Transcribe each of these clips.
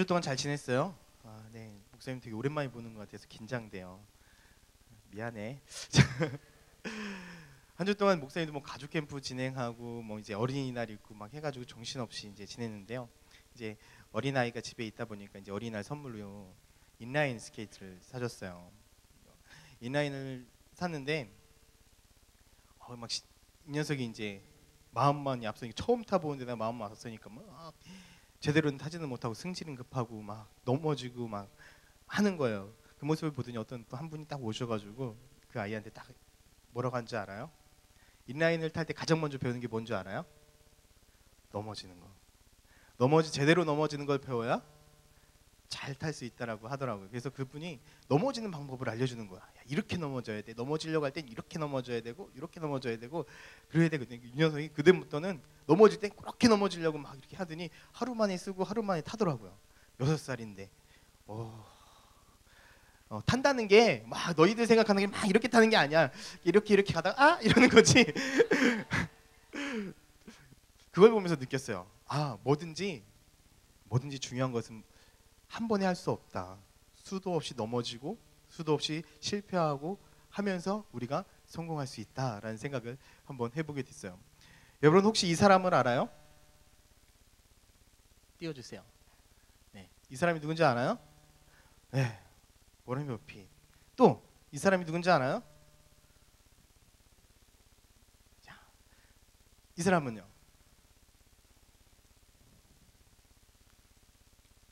주 동안 잘 지냈어요? 네. 목사님 되게 오랜만에 보는 것 같아서 긴장돼요. 미안해. 한 주 동안 목사님도 뭐 가족 캠프 진행하고 뭐 이제 어린이날 있고 막 해가지고 정신없이 이제 지냈는데요. 이제 어린아이가 집에 있다 보니까 이제 어린이날 선물로 인라인 스케이트를 사줬어요. 인라인을 샀는데 이 녀석이 이제 마음만이 앞서니까 처음 타보는 데다 마음만 앞서니까 막 제대로는 타지는 못하고 승질은 급하고 막 넘어지고 막 하는 거예요. 그 모습을 보더니 어떤 또 한 분이 딱 오셔가지고 그 아이한테 딱 뭐라고 한 줄 알아요? 인라인을 탈 때 가장 먼저 배우는 게 뭔지 알아요? 넘어지는 거. 제대로 넘어지는 걸 배워야 잘 탈 수 있다라고 하더라고요. 그래서 그분이 넘어지는 방법을 알려주는 거야. 야, 이렇게 넘어져야 돼. 넘어지려고 할 땐 이렇게 넘어져야 되고 이렇게 넘어져야 되고 그래야 되거든요. 이 녀석이 그때부터는 넘어질 땐 그렇게 넘어지려고 막 이렇게 하더니 하루 만에 쓰고 하루 만에 타더라고요. 6살인데. 탄다는 게 막 너희들 생각하는 게 막 이렇게 타는 게 아니야. 이렇게 가다가 이러는 거지. 그걸 보면서 느꼈어요. 뭐든지 중요한 것은 한 번에 할 수 없다. 수도 없이 넘어지고 수도 없이 실패하고 하면서 우리가 성공할 수 있다라는 생각을 한번 해보게 됐어요. 여러분 혹시 이 사람을 알아요? 띄워주세요. 네, 이 사람이 누군지 알아요? 네, 워렌 버핏. 또 이 사람이 누군지 알아요? 자, 이 사람은요?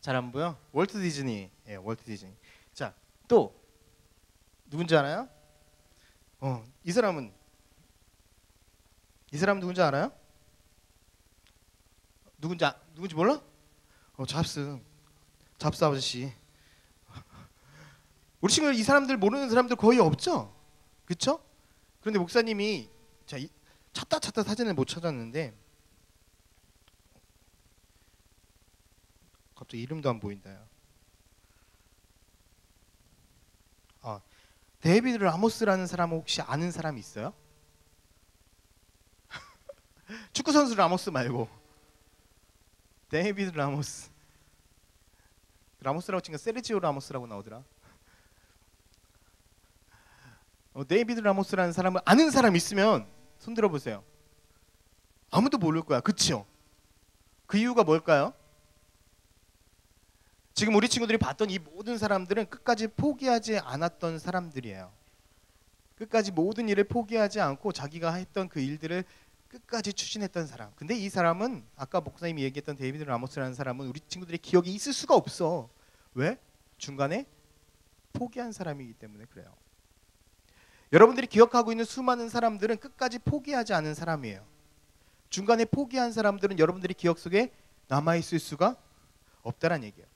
잘 안 보여? 월트 디즈니. 예, 월트 디즈니. 자, 또 누군지 알아요? 이 사람은 누군지 알아요? 누군지 몰라? 잡스 아저씨. 우리 친구 이 사람들 모르는 사람들 거의 없죠? 그렇죠? 그런데 목사님이 찾다 사진을 못 찾았는데 갑자기 이름도 안 보인다. 데이비드 라모스라는 사람 혹시 아는 사람 있어요? 축구 선수 라모스 말고 데이비드 라모스라고 치니까 세르지오 라모스라고 나오더라. 데이비드 라모스라는 사람을 아는 사람 있으면 손 들어보세요. 아무도 모를 거야. 그치요? 그 이유가 뭘까요? 지금 우리 친구들이 봤던 이 모든 사람들은 끝까지 포기하지 않았던 사람들이에요. 끝까지 모든 일을 포기하지 않고 자기가 했던 그 일들을 끝까지 추진했던 사람. 근데 이 사람은 아까 목사님이 얘기했던 데이비드 라모스라는 사람은 우리 친구들의 기억에 있을 수가 없어. 왜? 중간에 포기한 사람이기 때문에 그래요. 여러분들이 기억하고 있는 수많은 사람들은 끝까지 포기하지 않은 사람이에요. 중간에 포기한 사람들은 여러분들이 기억 속에 남아있을 수가 없다는 얘기예요.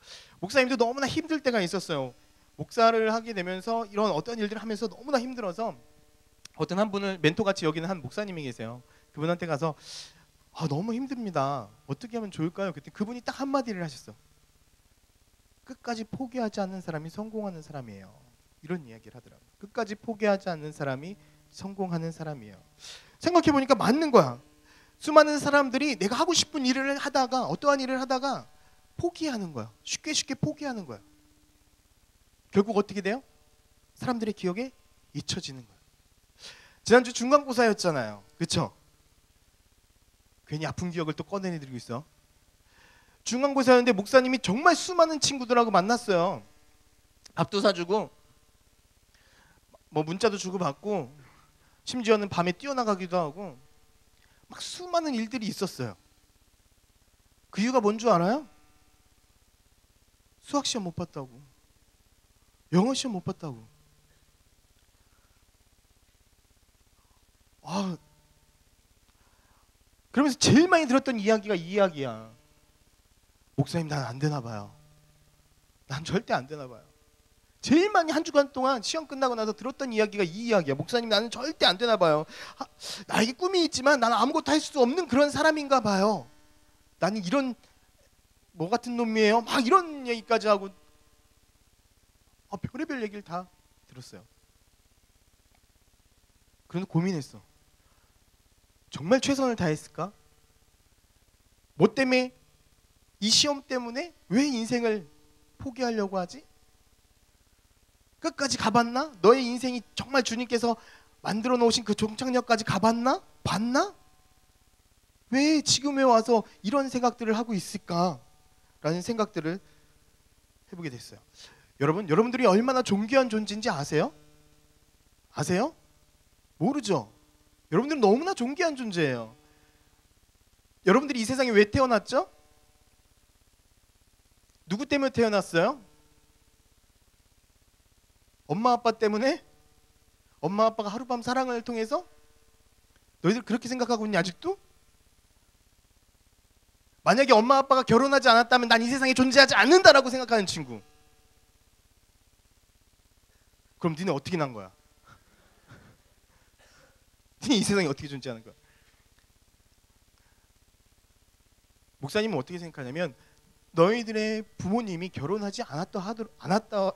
목사님도 너무나 힘들 때가 있었어요. 목사를 하게 되면서 이런 어떤 일들을 하면서 너무나 힘들어서 어떤 한 분을 멘토같이 여기는 한 목사님이 계세요. 그분한테 가서 너무 힘듭니다. 어떻게 하면 좋을까요? 그때 그분이 딱 한마디를 하셨어. 끝까지 포기하지 않는 사람이 성공하는 사람이에요. 이런 이야기를 하더라고요. 끝까지 포기하지 않는 사람이 성공하는 사람이에요. 생각해보니까 맞는 거야. 수많은 사람들이 내가 하고 싶은 일을 하다가 어떠한 일을 하다가 포기하는 거야. 쉽게 포기하는 거야. 결국 어떻게 돼요? 사람들의 기억에 잊혀지는 거야. 지난주 중간고사였잖아요. 그렇죠? 괜히 아픈 기억을 또 꺼내드리고 있어. 중간고사였는데 목사님이 정말 수많은 친구들하고 만났어요. 밥도 사주고 뭐 문자도 주고받고 심지어는 밤에 뛰어나가기도 하고 막 수많은 일들이 있었어요. 그 이유가 뭔 줄 알아요? 수학시험 못 봤다고, 영어시험 못 봤다고. 그러면서 제일 많이 들었던 이야기가 이 이야기야. 목사님, 난 안 되나 봐요. 난 절대 안 되나 봐요. 제일 많이 한 주간 동안 시험 끝나고 나서 들었던 이야기가 이 이야기야. 목사님, 나는 절대 안 되나 봐요. 나에게 꿈이 있지만 나는 아무것도 할 수 없는 그런 사람인가 봐요. 나는 이런 뭐 같은 놈이에요. 막 이런 얘기까지 하고 별의별 얘기를 다 들었어요. 그래서 고민했어. 정말 최선을 다했을까? 뭐 때문에 이 시험 때문에 왜 인생을 포기하려고 하지? 끝까지 가봤나? 너의 인생이 정말 주님께서 만들어 놓으신 그 종착역까지 가봤나? 봤나? 왜 지금에 와서 이런 생각들을 하고 있을까? 라는 생각들을 해보게 됐어요. 여러분들이 얼마나 존귀한 존재인지 아세요? 아세요? 모르죠? 여러분들은 너무나 존귀한 존재예요. 여러분들이 이 세상에 왜 태어났죠? 누구 때문에 태어났어요? 엄마 아빠 때문에? 엄마 아빠가 하룻밤 사랑을 통해서? 너희들 그렇게 생각하고 있니 아직도? 만약에 엄마 아빠가 결혼하지 않았다면 난 이 세상에 존재하지 않는다라고 생각하는 친구, 그럼 니네 어떻게 난 거야? 니네 이 세상에 어떻게 존재하는 거야? 목사님은 어떻게 생각하냐면 너희들의 부모님이 결혼하지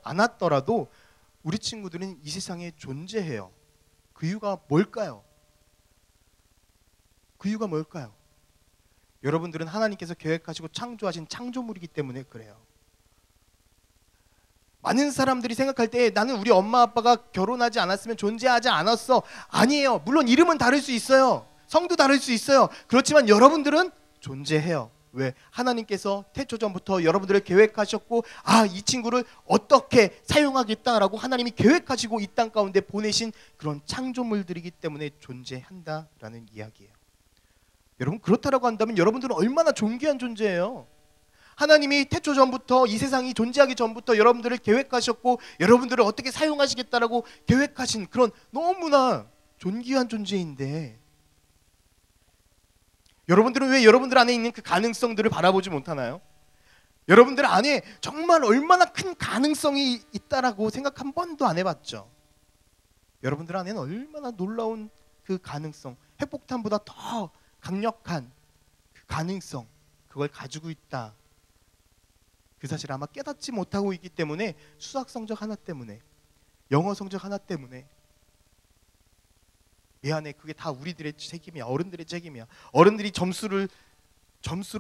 않았더라도 우리 친구들은 이 세상에 존재해요. 그 이유가 뭘까요? 그 이유가 뭘까요? 여러분들은 하나님께서 계획하시고 창조하신 창조물이기 때문에 그래요. 많은 사람들이 생각할 때 나는 우리 엄마 아빠가 결혼하지 않았으면 존재하지 않았어. 아니에요. 물론 이름은 다를 수 있어요. 성도 다를 수 있어요. 그렇지만 여러분들은 존재해요. 왜? 하나님께서 태초전부터 여러분들을 계획하셨고 이 친구를 어떻게 사용하겠다라고 하나님이 계획하시고 이 땅 가운데 보내신 그런 창조물들이기 때문에 존재한다라는 이야기예요. 여러분, 그렇다라고 한다면 여러분들은 얼마나 존귀한 존재예요. 하나님이 태초전부터 이 세상이 존재하기 전부터 여러분들을 계획하셨고 여러분들을 어떻게 사용하시겠다라고 계획하신 그런 너무나 존귀한 존재인데 여러분들은 왜 여러분들 안에 있는 그 가능성들을 바라보지 못하나요? 여러분들 안에 정말 얼마나 큰 가능성이 있다라고 생각 한 번도 안 해봤죠? 여러분들 안에는 얼마나 놀라운 그 가능성, 핵폭탄보다 더 강력한 그 가능성, 그걸 가지고 있다. 그 사실을 아마 깨닫지 못하고 있기 때문에 수학 성적 하나 때문에, 영어 성적 하나 때문에 미안해, 그게 다 우리들의 책임이야. 어른들의 책임이야. 어른들이 점수로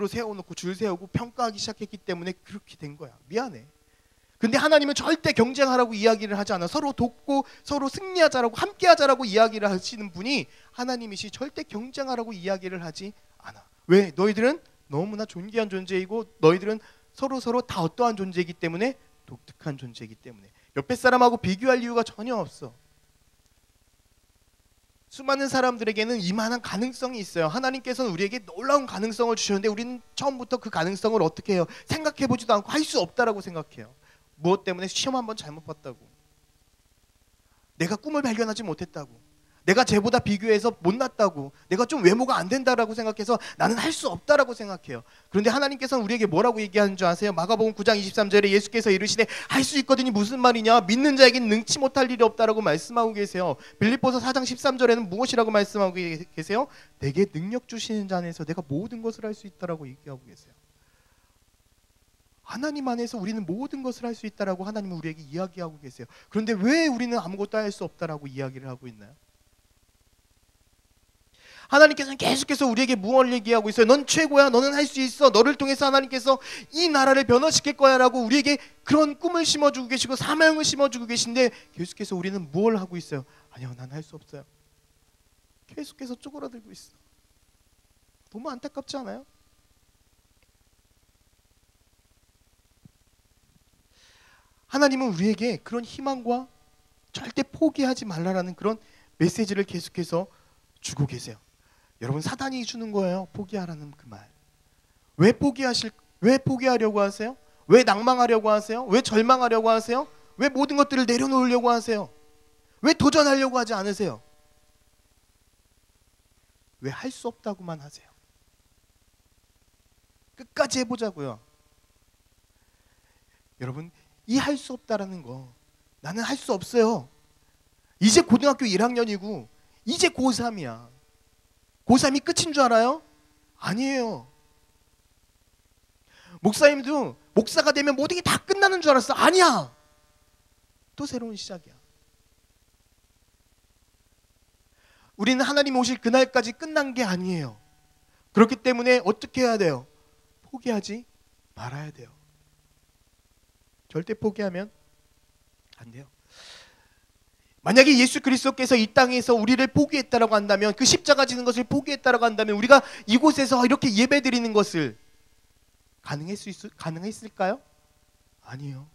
세워놓고 줄 세우고 평가하기 시작했기 때문에 그렇게 된 거야. 미안해. 근데 하나님은 절대 경쟁하라고 이야기를 하지 않아. 서로 돕고 서로 승리하자라고, 함께하자라고 이야기를 하시는 분이 하나님이시, 절대 경쟁하라고 이야기를 하지 않아. 왜? 너희들은 너무나 존귀한 존재이고 너희들은 서로 다 어떠한 존재이기 때문에, 독특한 존재이기 때문에 옆에 사람하고 비교할 이유가 전혀 없어. 수많은 사람들에게는 이만한 가능성이 있어요. 하나님께서는 우리에게 놀라운 가능성을 주셨는데 우리는 처음부터 그 가능성을 어떻게 해요? 생각해보지도 않고 할 수 없다라고 생각해요. 무엇 때문에? 시험 한번 잘못 봤다고, 내가 꿈을 발견하지 못했다고, 내가 쟤보다 비교해서 못났다고, 내가 좀 외모가 안 된다라고 생각해서 나는 할 수 없다라고 생각해요. 그런데 하나님께서는 우리에게 뭐라고 얘기하는 줄 아세요? 마가복음 9장 23절에 예수께서 이르시되 할 수 있거든이 무슨 말이냐? 믿는 자에겐 능치 못할 일이 없다라고 말씀하고 계세요. 빌립보서 4장 13절에는 무엇이라고 말씀하고 계세요? 내게 능력 주시는 자 안에서 내가 모든 것을 할 수 있다라고 얘기하고 계세요. 하나님 안에서 우리는 모든 것을 할 수 있다라고 하나님은 우리에게 이야기하고 계세요. 그런데 왜 우리는 아무것도 할 수 없다라고 이야기를 하고 있나요? 하나님께서는 계속해서 우리에게 무엇을 얘기하고 있어요? 넌 최고야, 너는 할 수 있어, 너를 통해서 하나님께서 이 나라를 변화시킬 거야 라고 우리에게 그런 꿈을 심어주고 계시고 사명을 심어주고 계신데 계속해서 우리는 뭘 하고 있어요? 아니요, 난 할 수 없어요. 계속해서 쪼그라들고 있어. 너무 안타깝지 않아요? 하나님은 우리에게 그런 희망과 절대 포기하지 말라라는 그런 메시지를 계속해서 주고 계세요. 여러분, 사단이 주는 거예요. 포기하라는 그 말. 왜 포기하려고 하세요? 왜 낭망하려고 하세요? 왜 절망하려고 하세요? 왜 모든 것들을 내려놓으려고 하세요? 왜 도전하려고 하지 않으세요? 왜 할 수 없다고만 하세요? 끝까지 해보자고요. 여러분, 이 할 수 없다라는 거, 나는 할 수 없어요. 이제 고등학교 1학년이고 이제 고3이야. 고3이 끝인 줄 알아요? 아니에요. 목사님도 목사가 되면 모든 게 다 끝나는 줄 알았어. 아니야. 또 새로운 시작이야. 우리는 하나님 오실 그날까지 끝난 게 아니에요. 그렇기 때문에 어떻게 해야 돼요? 포기하지 말아야 돼요. 절대 포기하면 안 돼요. 만약에 예수 그리스도께서 이 땅에서 우리를 포기했다라고 한다면, 그 십자가 지는 것을 포기했다라고 한다면 우리가 이곳에서 이렇게 예배드리는 것을 가능했을까요? 아니요.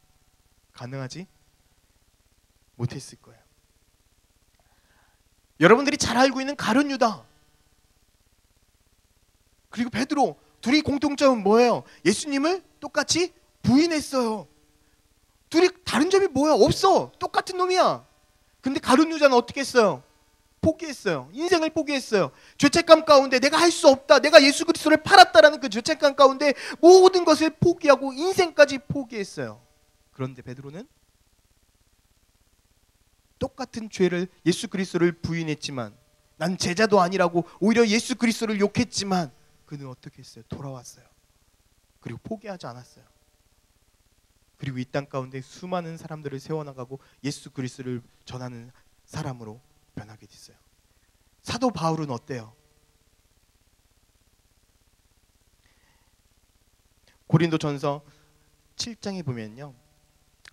가능하지 못했을 거예요. 여러분들이 잘 알고 있는 가룟 유다 그리고 베드로, 둘이 공통점은 뭐예요? 예수님을 똑같이 부인했어요. 둘이 다른 점이 뭐야? 없어. 똑같은 놈이야. 근데 가룟 유다는 어떻게 했어요? 포기했어요. 인생을 포기했어요. 죄책감 가운데 내가 할 수 없다, 내가 예수 그리스도를 팔았다라는 그 죄책감 가운데 모든 것을 포기하고 인생까지 포기했어요. 그런데 베드로는 똑같은 죄를, 예수 그리스도를 부인했지만, 난 제자도 아니라고 오히려 예수 그리스도를 욕했지만, 그는 어떻게 했어요? 돌아왔어요. 그리고 포기하지 않았어요. 그리고 이 땅 가운데 수많은 사람들을 세워나가고 예수 그리스도를 전하는 사람으로 변하게 됐어요. 사도 바울은 어때요? 고린도전서 7장에 보면요,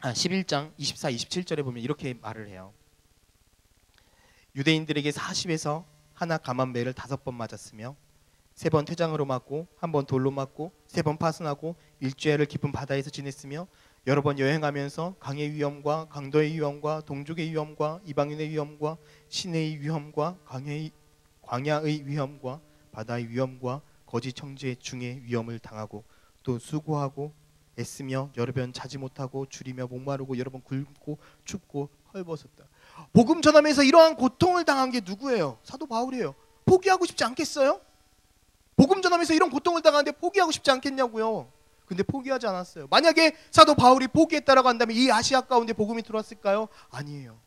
11장 24, 27절에 보면 이렇게 말을 해요. 유대인들에게 40에서 하나 감한 매를 5번 맞았으며 3번 퇴장으로 맞고 1번 돌로 맞고 3번 파손하고 일주일을 깊은 바다에서 지냈으며 여러 번 여행하면서 강의 위험과 강도의 위험과 동족의 위험과 이방인의 위험과 시내의 위험과 광야의 위험과 바다의 위험과 거짓 청지의 중의 위험을 당하고 또 수고하고 애쓰며 여러 번 자지 못하고 줄이며 목마르고 여러 번 굶고 춥고 헐벗었다. 복음 전하면서 이러한 고통을 당한 게 누구예요? 사도 바울이에요. 포기하고 싶지 않겠어요? 복음 전하면서 이런 고통을 당하는데 포기하고 싶지 않겠냐고요. 근데 포기하지 않았어요. 만약에 사도 바울이 포기했다라고 한다면 이 아시아 가운데 복음이 들어왔을까요? 아니에요.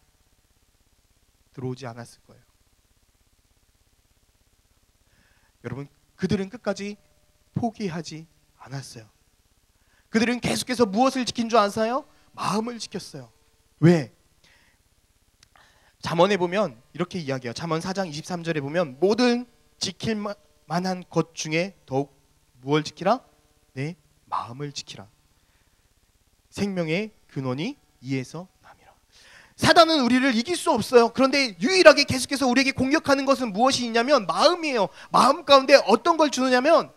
들어오지 않았을 거예요. 여러분, 그들은 끝까지 포기하지 않았어요. 그들은 계속해서 무엇을 지킨 줄 아세요? 마음을 지켰어요. 왜? 잠언에 보면 이렇게 이야기해요. 잠언 4장 23절에 보면 모든 지킬 만한 것 중에 더욱 무엇을 지키라? 내 마음을 지키라. 생명의 근원이 이에서 남이라. 사단은 우리를 이길 수 없어요. 그런데 유일하게 계속해서 우리에게 공격하는 것은 무엇이 있냐면 마음이에요. 마음 가운데 어떤 걸 주느냐면,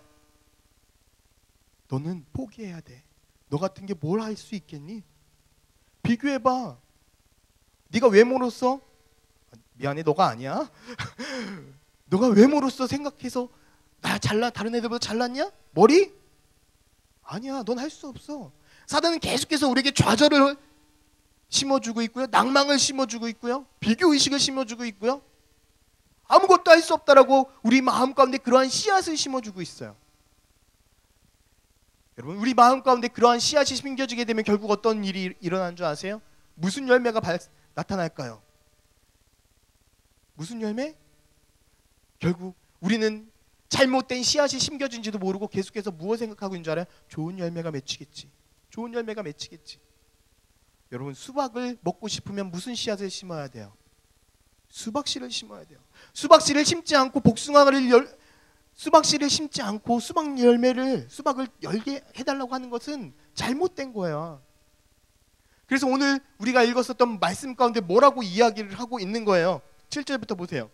너는 포기해야 돼. 너 같은 게 뭘 할 수 있겠니? 비교해봐. 네가 외모로서, 미안해 너가 아니야. 너가 외모로서 생각해서 나 잘나, 다른 애들보다 잘났냐? 머리? 아니야, 넌 할 수 없어. 사단은 계속해서 우리에게 좌절을 심어주고 있고요, 낭망을 심어주고 있고요, 비교의식을 심어주고 있고요, 아무것도 할 수 없다라고 우리 마음 가운데 그러한 씨앗을 심어주고 있어요. 여러분, 우리 마음 가운데 그러한 씨앗이 심겨지게 되면 결국 어떤 일이 일어나는 줄 아세요? 무슨 열매가 나타날까요? 무슨 열매? 결국 우리는 잘못된 씨앗이 심겨진지도 모르고 계속해서 무엇 생각하고 있는 줄 알아요? 좋은 열매가 맺히겠지. 좋은 열매가 맺히겠지. 여러분, 수박을 먹고 싶으면 무슨 씨앗을 심어야 돼요? 수박씨를 심어야 돼요. 수박씨를 심지 않고 수박씨를 심지 않고 수박을 열게 해달라고 하는 것은 잘못된 거예요. 그래서 오늘 우리가 읽었었던 말씀 가운데 뭐라고 이야기를 하고 있는 거예요? 7절부터 보세요.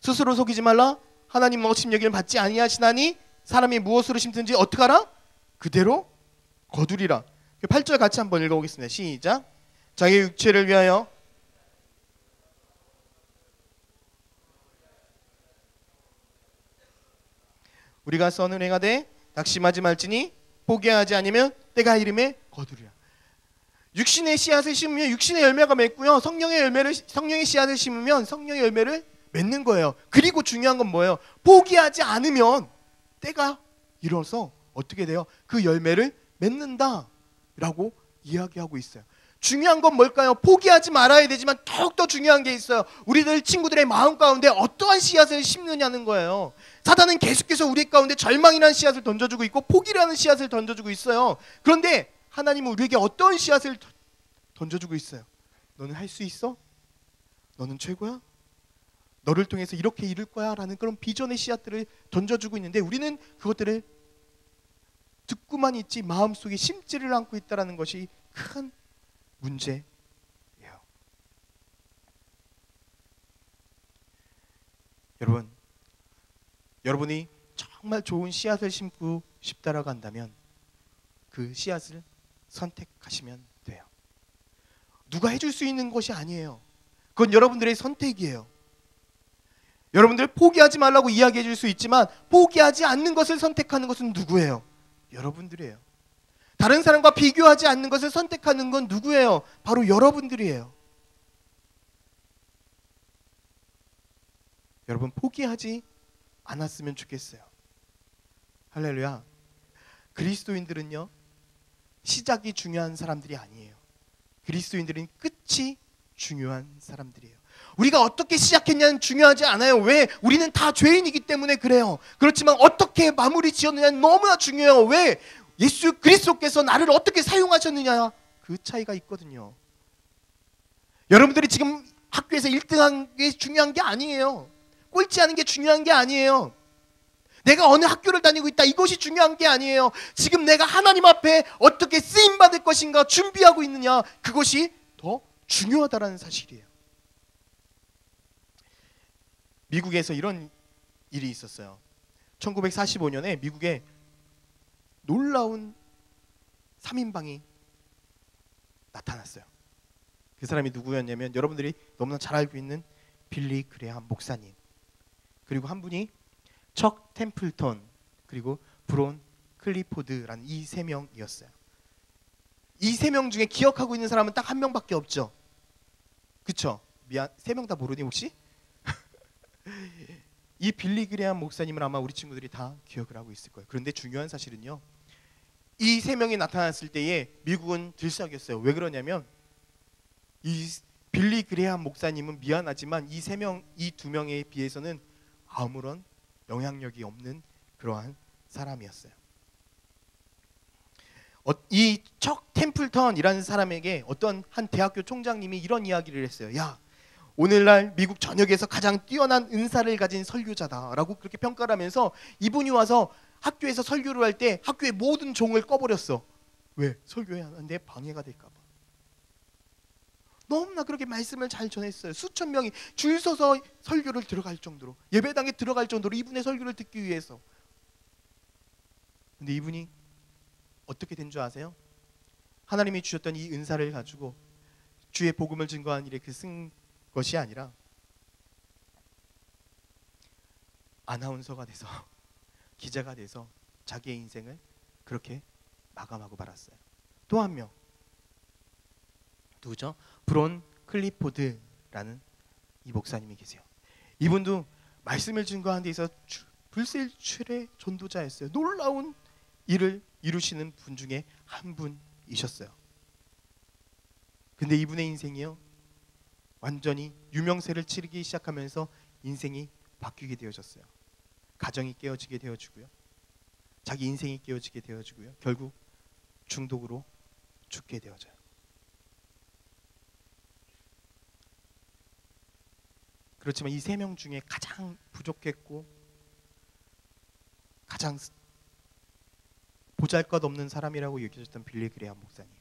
스스로 속이지 말라. 하나님 먹으심 여기를 받지 아니하시나니 사람이 무엇으로 심든지 어떻게 하라? 그대로 거두리라. 8절 같이 한번 읽어보겠습니다. 시작. 자기 육체를 위하여 우리가 선을 행하되 낙심하지 말지니 포기하지 아니면 때가 이름에 거두리라. 육신의 씨앗을 심으면 육신의 열매가 맺고요, 성령의 씨앗을 심으면 성령의 열매를 맺는 거예요. 그리고 중요한 건 뭐예요? 포기하지 않으면 때가 이뤄서 어떻게 돼요? 그 열매를 맺는다라고 이야기하고 있어요. 중요한 건 뭘까요? 포기하지 말아야 되지만 더욱더 중요한 게 있어요. 우리들 친구들의 마음 가운데 어떠한 씨앗을 심느냐는 거예요. 사단은 계속해서 우리 가운데 절망이라는 씨앗을 던져주고 있고 포기라는 씨앗을 던져주고 있어요. 그런데 하나님은 우리에게 어떤 씨앗을 던져주고 있어요? 너는 할 수 있어? 너는 최고야? 너를 통해서 이렇게 이룰 거야 라는 그런 비전의 씨앗들을 던져주고 있는데 우리는 그것들을 듣고만 있지 마음속에 심지를 않고 있다는 것이 큰 문제예요. 여러분, 여러분이 정말 좋은 씨앗을 심고 싶다라고 한다면 그 씨앗을 선택하시면 돼요. 누가 해줄 수 있는 것이 아니에요. 그건 여러분들의 선택이에요. 여러분들 포기하지 말라고 이야기해 줄 수 있지만 포기하지 않는 것을 선택하는 것은 누구예요? 여러분들이에요. 다른 사람과 비교하지 않는 것을 선택하는 건 누구예요? 바로 여러분들이에요. 여러분, 포기하지 않았으면 좋겠어요. 할렐루야. 그리스도인들은요, 시작이 중요한 사람들이 아니에요. 그리스도인들은 끝이 중요한 사람들이에요. 우리가 어떻게 시작했냐는 중요하지 않아요. 왜? 우리는 다 죄인이기 때문에 그래요. 그렇지만 어떻게 마무리 지었느냐는 너무나 중요해요. 왜? 예수 그리스도께서 나를 어떻게 사용하셨느냐, 그 차이가 있거든요. 여러분들이 지금 학교에서 1등한 게 중요한 게 아니에요. 꼴찌하는 게 중요한 게 아니에요. 내가 어느 학교를 다니고 있다, 이것이 중요한 게 아니에요. 지금 내가 하나님 앞에 어떻게 쓰임받을 것인가 준비하고 있느냐, 그것이 더 중요하다는 사실이에요. 미국에서 이런 일이 있었어요. 1945년에 미국에 놀라운 3인방이 나타났어요. 그 사람이 누구였냐면 여러분들이 너무나 잘 알고 있는 빌리 그레함 목사님, 그리고 한 분이 척 템플턴, 그리고 브론 클리포드라는 이 세 명이었어요. 이 세 명 중에 기억하고 있는 사람은 딱 한 명밖에 없죠. 그쵸? 미안, 세 명 다 모르니 혹시? 이 빌리 그레함 목사님은 아마 우리 친구들이 다 기억을 하고 있을 거예요. 그런데 중요한 사실은요, 이 세 명이 나타났을 때에 미국은 들썩였어요. 왜 그러냐면 이 빌리 그레함 목사님은 미안하지만 이 세 명, 이 두 명에 비해서는 아무런 영향력이 없는 그러한 사람이었어요. 이 척 템플턴이라는 사람에게 어떤 한 대학교 총장님이 이런 이야기를 했어요. 야, 오늘날 미국 전역에서 가장 뛰어난 은사를 가진 설교자다라고 그렇게 평가를 하면서 이분이 와서 학교에서 설교를 할 때 학교의 모든 종을 꺼버렸어. 왜? 설교하는데 방해가 될까 봐. 너무나 그렇게 말씀을 잘 전했어요. 수천 명이 줄 서서 설교를 들어갈 정도로, 예배당에 들어갈 정도로 이분의 설교를 듣기 위해서. 근데 이분이 어떻게 된 줄 아세요? 하나님이 주셨던 이 은사를 가지고 주의 복음을 증거하는 일에 쓴 것이 아니라 아나운서가 돼서 기자가 돼서 자기의 인생을 그렇게 마감하고 말았어요. 또 한 명, 누구죠? 브론 클리포드라는 이 목사님이 계세요. 이분도 말씀을 증거하는 데 있어서 불세출의 전도자였어요. 놀라운 일을 이루시는 분 중에 한 분이셨어요. 근데 이분의 인생이요, 완전히 유명세를 치르기 시작하면서 인생이 바뀌게 되어졌어요. 가정이 깨어지게 되어지고요, 자기 인생이 깨어지게 되어지고요, 결국 중독으로 죽게 되어져요. 그렇지만 이 세 명 중에 가장 부족했고 가장 보잘것없는 사람이라고 여겨졌던 빌리 그레함 목사님,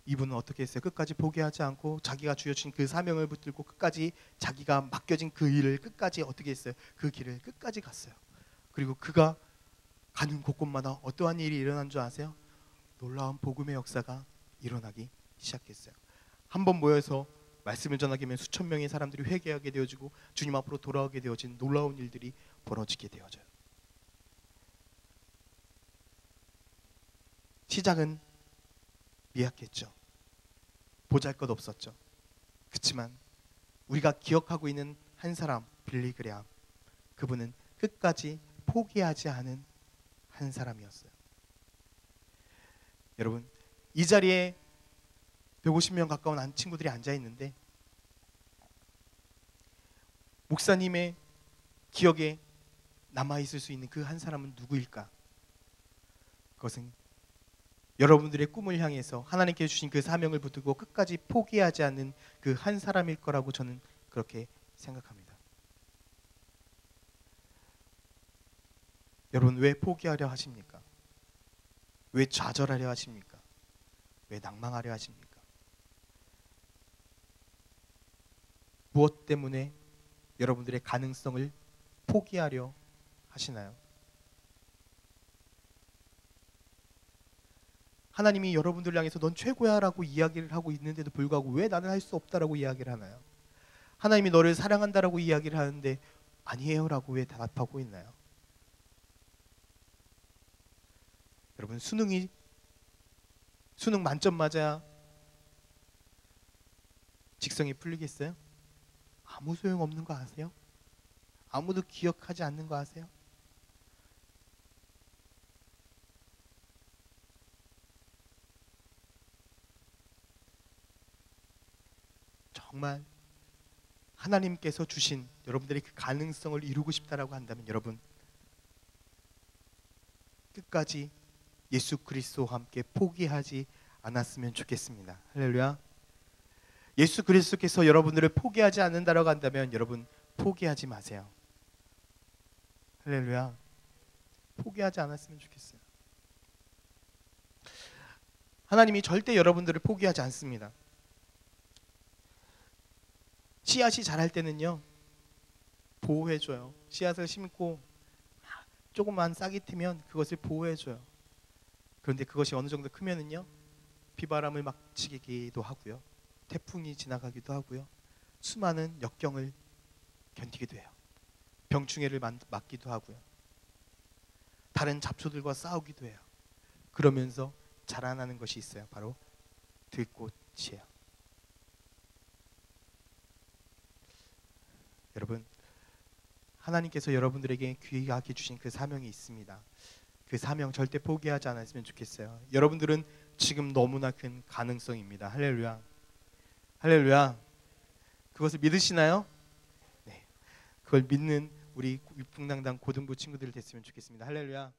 이분은 어떻게 했어요? 끝까지 포기하지 않고 자기가 주어진 그 사명을 붙들고 끝까지 자기가 맡겨진 그 일을 끝까지 어떻게 했어요? 그 길을 끝까지 갔어요. 그리고 그가 가는 곳곳마다 어떠한 일이 일어난 줄 아세요? 놀라운 복음의 역사가 일어나기 시작했어요. 한번 모여서 말씀을 전하게 되면 수천 명의 사람들이 회개하게 되어지고 주님 앞으로 돌아오게 되어진 놀라운 일들이 벌어지게 되어져요. 시작은 미약했죠. 보잘것없었죠. 그렇지만 우리가 기억하고 있는 한 사람, 빌리 그레함, 그분은 끝까지 포기하지 않은 한 사람이었어요. 여러분, 이 자리에 150명 가까운 친구들이 앉아 있는데 목사님의 기억에 남아 있을 수 있는 그 한 사람은 누구일까? 그것은 여러분들의 꿈을 향해서 하나님께 주신 그 사명을 붙들고 끝까지 포기하지 않는 그 한 사람일 거라고 저는 그렇게 생각합니다. 여러분 왜 포기하려 하십니까? 왜 좌절하려 하십니까? 왜 낭망하려 하십니까? 무엇 때문에 여러분들의 가능성을 포기하려 하시나요? 하나님이 여러분들 향해서 넌 최고야 라고 이야기를 하고 있는데도 불구하고 왜 나는 할 수 없다라고 이야기를 하나요? 하나님이 너를 사랑한다라고 이야기를 하는데 아니에요 라고 왜 대답하고 있나요? 여러분 수능 만점 맞아야 직성이 풀리겠어요? 아무 소용 없는 거 아세요? 아무도 기억하지 않는 거 아세요? 정말 하나님께서 주신 여러분들의 그 가능성을 이루고 싶다라고 한다면 여러분 끝까지 예수 그리스도와 함께 포기하지 않았으면 좋겠습니다. 할렐루야. 예수 그리스도께서 여러분들을 포기하지 않는다라고 한다면 여러분 포기하지 마세요. 할렐루야. 포기하지 않았으면 좋겠어요. 하나님이 절대 여러분들을 포기하지 않습니다. 씨앗이 자랄 때는요 보호해줘요. 씨앗을 심고 조금만 싹이 트면 그것을 보호해줘요. 그런데 그것이 어느 정도 크면은요 비바람을 막치기도 하고요, 태풍이 지나가기도 하고요, 수많은 역경을 견디기도 해요. 병충해를 맞기도 하고요, 다른 잡초들과 싸우기도 해요. 그러면서 자라나는 것이 있어요. 바로 들꽃이에요. 여러분 하나님께서 여러분들에게 귀하게 주신 그 사명이 있습니다. 그 사명 절대 포기하지 않았으면 좋겠어요. 여러분들은 지금 너무나 큰 가능성입니다. 할렐루야. 할렐루야. 그것을 믿으시나요? 네. 그걸 믿는 우리 육풍당당 고등부 친구들 됐으면 좋겠습니다. 할렐루야.